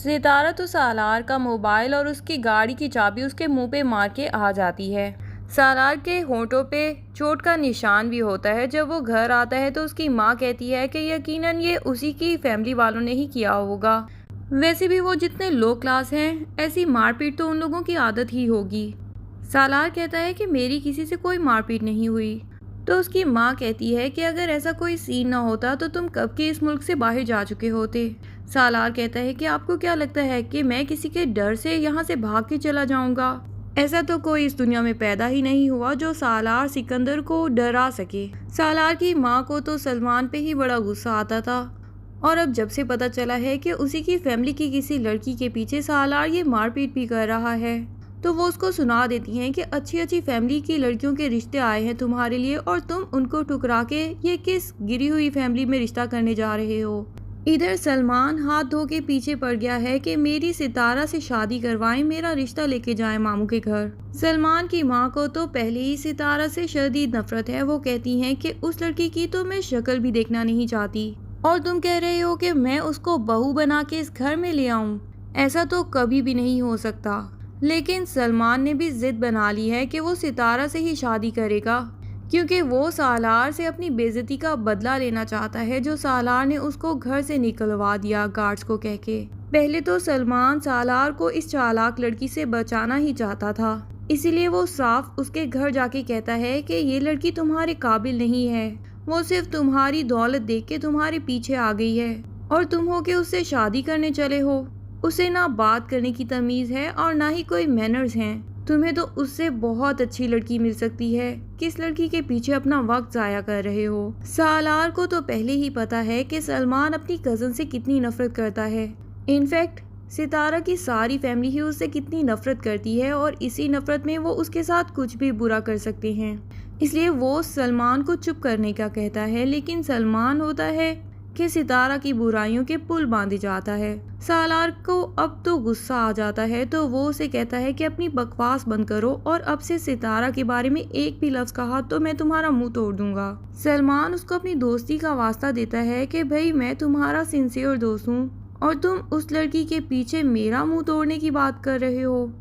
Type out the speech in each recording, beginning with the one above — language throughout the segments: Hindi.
सितारा तो सालार का मोबाइल और उसकी गाड़ी की चाबी उसके मुंह पे मार के आ जाती है। सालार के होंठों पे चोट का निशान भी होता है। जब वो घर आता है तो उसकी माँ कहती है कि यकीनन ये उसी की फैमिली वालों ने ही किया होगा। वैसे भी वो जितने लो क्लास हैं, ऐसी मारपीट तो उन लोगों की आदत ही होगी। सालार कहता है कि मेरी किसी से कोई मारपीट नहीं हुई। तो उसकी माँ कहती है कि अगर ऐसा कोई सीन ना होता तो तुम कब के इस मुल्क से बाहर जा चुके होते। सालार कहता है कि आपको क्या लगता है कि मैं किसी के डर से यहाँ से भाग के चला जाऊंगा? ऐसा तो कोई इस दुनिया में पैदा ही नहीं हुआ जो सालार सिकंदर को डरा सके। सालार की माँ को तो सलमान पे ही बड़ा गुस्सा आता था, और अब जब से पता चला है कि उसी की फैमिली की किसी लड़की के पीछे सालार ये मारपीट भी कर रहा है, तो वो उसको सुना देती हैं कि अच्छी अच्छी फैमिली की लड़कियों के रिश्ते आए हैं तुम्हारे लिए, और तुम उनको ठुकरा के ये किस गिरी हुई फैमिली में रिश्ता करने जा रहे हो। इधर सलमान हाथ धो के पीछे पड़ गया है कि मेरी सितारा से शादी करवाएं, मेरा रिश्ता लेके जाएं मामू के घर। सलमान की माँ को तो पहले ही सितारा से शदीद नफरत है। वो कहती हैं कि उस लड़की की तो मैं शक्ल भी देखना नहीं चाहती, और तुम कह रहे हो कि मैं उसको बहू बना के इस घर में ले आऊं? ऐसा तो कभी भी नहीं हो सकता। लेकिन सलमान ने भी जिद बना ली है कि वो सितारा से ही शादी करेगा, क्योंकि वो सालार से अपनी बेइज्जती का बदला लेना चाहता है जो सालार ने उसको घर से निकलवा दिया गार्ड्स को कह के। पहले तो सलमान सालार को इस चालाक लड़की से बचाना ही चाहता था, इसीलिए वो साफ उसके घर जाके कहता है कि ये लड़की तुम्हारे काबिल नहीं है, वो सिर्फ तुम्हारी दौलत देख के तुम्हारे पीछे आ गई है, और तुम हो के उससे शादी करने चले हो। उसे ना बात करने की तमीज़ है और ना ही कोई मैनर्स हैं। तुम्हें तो उससे बहुत अच्छी लड़की मिल सकती है, किस लड़की के पीछे अपना वक्त जाया कर रहे हो। सालार को तो पहले ही पता है कि सलमान अपनी कज़न से कितनी नफरत करता है। इनफैक्ट सितारा की सारी फैमिली ही उससे कितनी नफरत करती है, और इसी नफरत में वो उसके साथ कुछ भी बुरा कर सकते हैं। इसलिए वो सलमान को चुप करने का कहता है, लेकिन सलमान होता है कि सितारा की बुराइयों के पुल बांधे जाता है। सालार को अब तो गुस्सा आ जाता है, तो वो उसे कहता है कि अपनी बकवास बंद करो, और अब से सितारा के बारे में एक भी लफ्ज कहा तो मैं तुम्हारा मुंह तोड़ दूंगा। सलमान उसको अपनी दोस्ती का वास्ता देता है कि भाई मैं तुम्हारा सिंसियर दोस्त हूँ, और तुम उस लड़की के पीछे मेरा मुंह तोड़ने की बात कर रहे हो।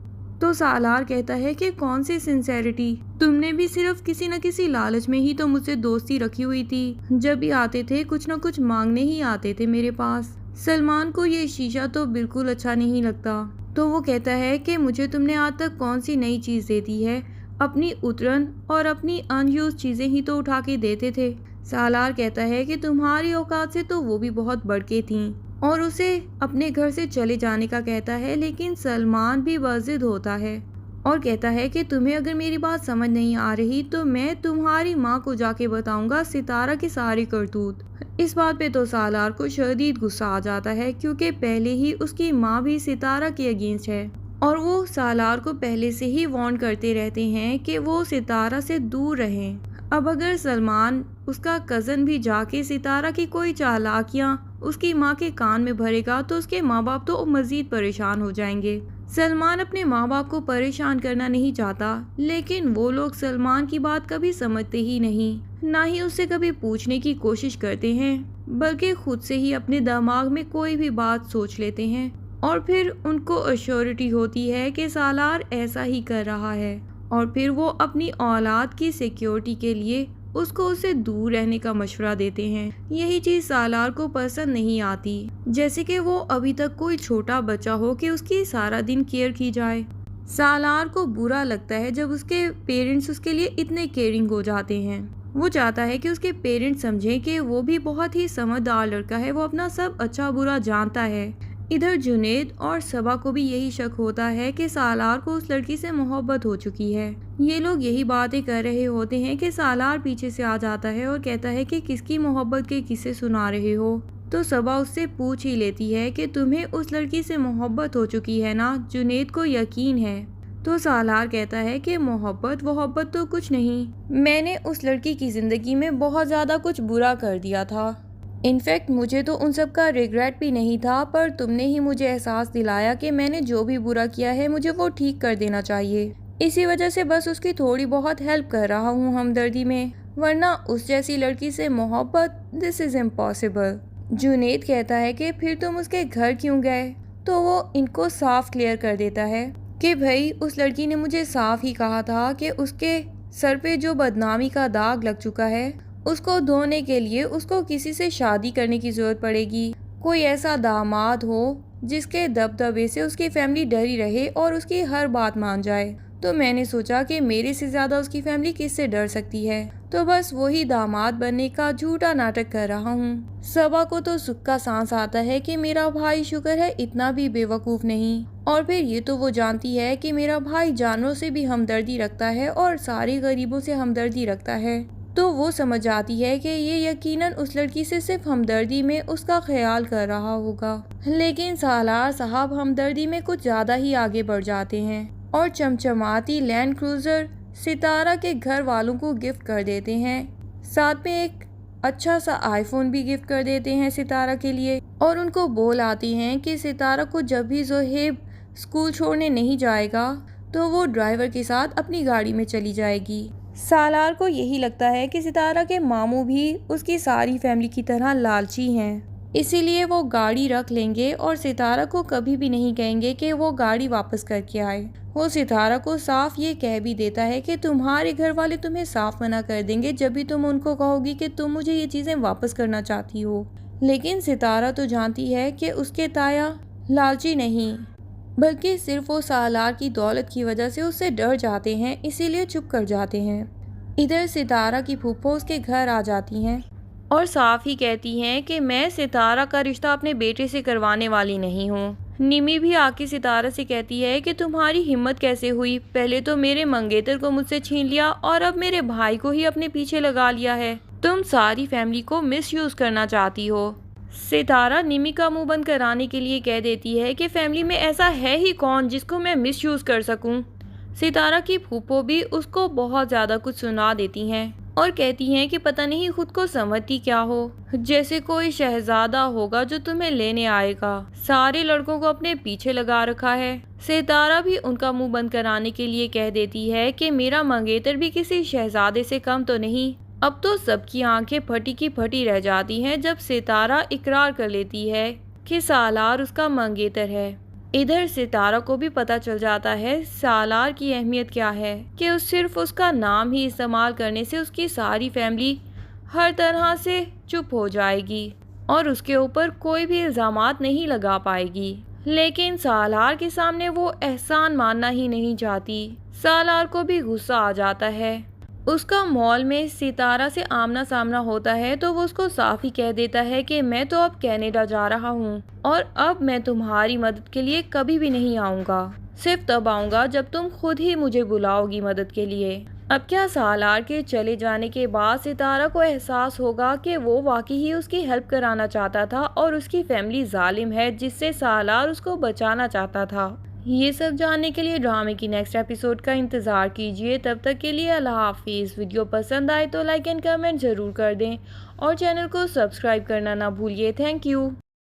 तो सालार कहता है कि कौन सी सिंसेरिटी, तुमने भी सिर्फ किसी न किसी लालच में ही तो मुझसे दोस्ती रखी हुई थी। जब भी आते थे कुछ न कुछ मांगने ही आते थे मेरे पास। सलमान को ये शीशा तो बिल्कुल अच्छा नहीं लगता, तो वो कहता है कि मुझे तुमने आज तक कौन सी नई चीज़ दे दी है, अपनी उतरन और अपनी अनयूज चीज़ें ही तो उठा के देते थे। सालार कहता है कि तुम्हारी औकात से तो वो भी बहुत बढ़ के थी, और उसे अपने घर से चले जाने का कहता है। लेकिन सलमान भी वाजिद होता है और कहता है कि तुम्हें अगर मेरी बात समझ नहीं आ रही तो मैं तुम्हारी माँ को जाके बताऊंगा सितारा की सारी करतूत। इस बात पे तो सालार को शदीद गुस्सा आ जाता है, क्योंकि पहले ही उसकी माँ भी सितारा के अगेंस्ट है, और वो सालार को पहले से ही वार्न करते रहते हैं कि वो सितारा से दूर रहें। अब अगर सलमान उसका कज़न भी जाके सितारा की कोई चालाकियाँ उसकी माँ के कान में भरेगा तो उसके माँ बाप तो मज़ीद परेशान हो जाएंगे। सलमान अपने माँ बाप को परेशान करना नहीं चाहता, लेकिन वो लोग सलमान की बात कभी समझते ही नहीं, ना ही उससे कभी पूछने की कोशिश करते हैं, बल्कि खुद से ही अपने दिमाग में कोई भी बात सोच लेते हैं, और फिर उनको अश्योरिटी होती है कि सालार ऐसा ही कर रहा है, और फिर वो अपनी औलाद की सिक्योरिटी के लिए उसको उससे दूर रहने का मशवरा देते हैं। यही चीज़ सालार को पसंद नहीं आती, जैसे कि वो अभी तक कोई छोटा बच्चा हो कि उसकी सारा दिन केयर की जाए। सालार को बुरा लगता है जब उसके पेरेंट्स उसके लिए इतने केयरिंग हो जाते हैं। वो चाहता है कि उसके पेरेंट्स समझें कि वो भी बहुत ही समझदार लड़का है, वो अपना सब अच्छा बुरा जानता है। इधर जुनेद और सबा को भी यही शक होता है कि सालार को उस लड़की से मोहब्बत हो चुकी है। ये लोग यही बातें कर रहे होते हैं कि सालार पीछे से आ जाता है और कहता है कि किसकी मोहब्बत के किस्से सुना रहे हो। तो सबा उससे पूछ ही लेती है कि तुम्हें उस लड़की से मोहब्बत हो चुकी है ना? जुनेद को यकीन है। तो सालार कहता है कि मोहब्बत तो कुछ नहीं, मैंने उस लड़की की ज़िंदगी में बहुत ज़्यादा कुछ बुरा कर दिया था। इनफैक्ट मुझे तो उन सब का रिग्रेट भी नहीं था, पर तुमने ही मुझे एहसास दिलाया कि मैंने जो भी बुरा किया है मुझे वो ठीक कर देना चाहिए। इसी वजह से बस उसकी थोड़ी बहुत हेल्प कर रहा हूँ हमदर्दी में, वरना उस जैसी लड़की से मोहब्बत दिस इज़ इम्पॉसिबल। जुनेद कहता है कि फिर तुम उसके घर क्यों गए? तो वो इनको साफ क्लियर कर देता है कि भाई उस लड़की ने मुझे साफ ही कहा था कि उसके सर पे जो बदनामी का दाग लग चुका है उसको धोने के लिए उसको किसी से शादी करने की जरूरत पड़ेगी। कोई ऐसा दामाद हो जिसके दबदबे से उसकी फैमिली डरी रहे और उसकी हर बात मान जाए। तो मैंने सोचा कि मेरे से ज्यादा उसकी फैमिली किससे डर सकती है, तो बस वही दामाद बनने का झूठा नाटक कर रहा हूँ। सबा को तो सुख का सांस आता है कि मेरा भाई शुक्र है इतना भी बेवकूफ नहीं। और फिर ये तो वो जानती है कि मेरा भाई जानवरों से भी हमदर्दी रखता है और सारे गरीबों से हमदर्दी रखता है। तो वो समझ जाती है कि ये यकीनन उस लड़की से सिर्फ हमदर्दी में उसका ख्याल कर रहा होगा। लेकिन सालार साहब हमदर्दी में कुछ ज्यादा ही आगे बढ़ जाते हैं और चमचमाती लैंड क्रूजर सितारा के घर वालों को गिफ्ट कर देते हैं। साथ में एक अच्छा सा आईफोन भी गिफ्ट कर देते हैं सितारा के लिए और उनको बोल आती हैं कि सितारा को जब भी जोहेब स्कूल छोड़ने नहीं जाएगा तो वो ड्राइवर के साथ अपनी गाड़ी में चली जाएगी। सालार को यही लगता है कि सितारा के मामू भी उसकी सारी फैमिली की तरह लालची हैं, इसीलिए वो गाड़ी रख लेंगे और सितारा को कभी भी नहीं कहेंगे कि वो गाड़ी वापस करके आए। वो सितारा को साफ ये कह भी देता है कि तुम्हारे घर वाले तुम्हें साफ मना कर देंगे जब भी तुम उनको कहोगी कि तुम मुझे ये चीज़ें वापस करना चाहती हो। लेकिन सितारा तो जानती है कि उसके ताया लालची नहीं बल्कि सिर्फ वो सालार की दौलत की वजह से उससे डर जाते हैं, इसीलिए चुप कर जाते हैं। इधर सितारा की फूफो उसके घर आ जाती हैं और साफ ही कहती हैं कि मैं सितारा का रिश्ता अपने बेटे से करवाने वाली नहीं हूँ। निमी भी आके सितारा से कहती है कि तुम्हारी हिम्मत कैसे हुई, पहले तो मेरे मंगेतर को मुझसे छीन लिया और अब मेरे भाई को ही अपने पीछे लगा लिया है। तुम सारी फैमिली को मिसयूज करना चाहती हो। सितारा निमी का मुंह बंद कराने के लिए कह देती है कि फैमिली में ऐसा है ही कौन जिसको मैं मिसयूज कर सकूं। सितारा की फूफो भी उसको बहुत ज़्यादा कुछ सुना देती हैं और कहती हैं कि पता नहीं खुद को समझती क्या हो, जैसे कोई शहजादा होगा जो तुम्हें लेने आएगा, सारे लड़कों को अपने पीछे लगा रखा है। सितारा भी उनका मुंह बंद कराने के लिए कह देती है कि मेरा मंगेतर भी किसी शहजादे से कम तो नहीं। अब तो सबकी आंखें फटी की फटी रह जाती हैं जब सितारा इकरार कर लेती है कि सालार उसका मंगेतर है। इधर सितारा को भी पता चल जाता है सालार की अहमियत क्या है कि सिर्फ उसका नाम ही इस्तेमाल करने से उसकी सारी फैमिली हर तरह से चुप हो जाएगी और उसके ऊपर कोई भी इल्ज़ामात नहीं लगा पाएगी। लेकिन सालार के सामने वो एहसान मानना ही नहीं चाहती। सालार को भी गुस्सा आ जाता है। उसका मॉल में सितारा से आमना सामना होता है तो वो उसको साफ ही कह देता है कि मैं तो अब कनाडा जा रहा हूँ और अब मैं तुम्हारी मदद के लिए कभी भी नहीं आऊँगा, सिर्फ तब आऊँगा जब तुम खुद ही मुझे बुलाओगी मदद के लिए। अब क्या सालार के चले जाने के बाद सितारा को एहसास होगा कि वो वाकई ही उसकी हेल्प कराना चाहता था और उसकी फैमिली जालिम है जिससे सालार उसको बचाना चाहता था। ये सब जानने के लिए ड्रामे की नेक्स्ट एपिसोड का इंतज़ार कीजिए। तब तक के लिए अल्लाह हाफिज़। वीडियो पसंद आए तो लाइक एंड कमेंट ज़रूर कर दें और चैनल को सब्सक्राइब करना ना भूलिए। Thank you.